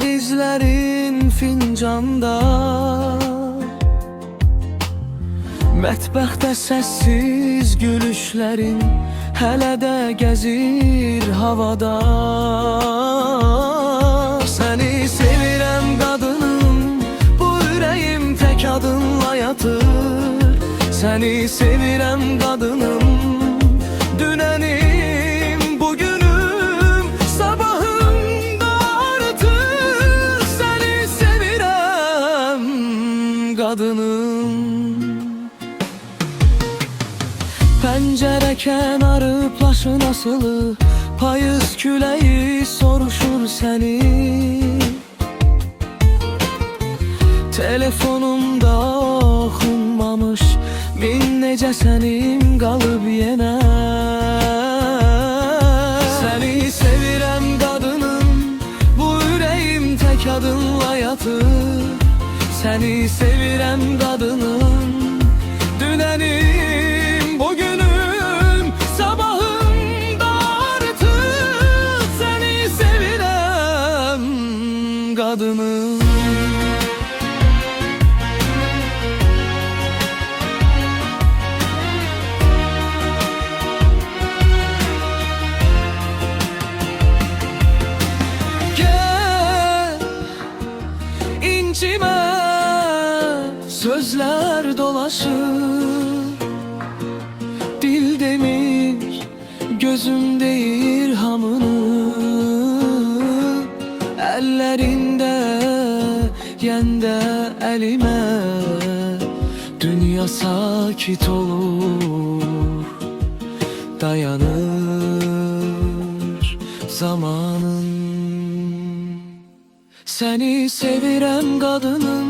izlərin fincanda, mətbəxdə səssiz gülüşlərin hələ də gəzir havada. Səni sevirəm qadınım, bu ürəyim tək adınla yatır. Səni sevirəm qadınım, dünənim, bugünüm, sabahım da artır. Səni sevirəm qadınım. Pəncərə kənarı plaşın asılı, payız küləyi soruşur səni. Telefonumda oxunmamış min necə sənim qalıb yenə. Səni sevirəm qadınım, bu ürəyim tək adınla yatır. Səni sevirəm qadınım, dünənim, bugünüm, sabahım da artır. Səni sevirəm qadınım. İncimə sözlər dolaşır, dil demir, gözüm deyir hamını. Əllərində yəndə əlimə, dünya sakit olur, dayanır zamanın. Səni sevirəm qadınım,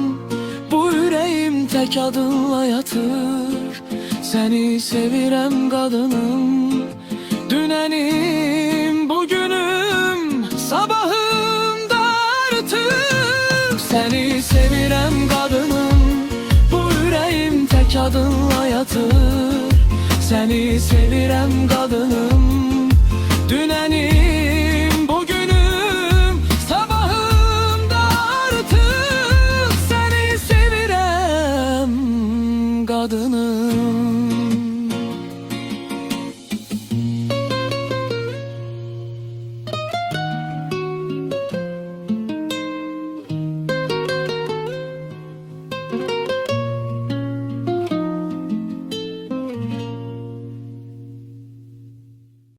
bu ürəyim tək adınla yatır. Səni sevirəm qadınım, dünənim, bugünüm, sabahım da artır. Səni sevirəm qadınım, bu ürəyim tək adınla yatır. Səni sevirəm qadınım, dünənim, bugünüm, sabahım da artır. Səni sevirəm qadınım.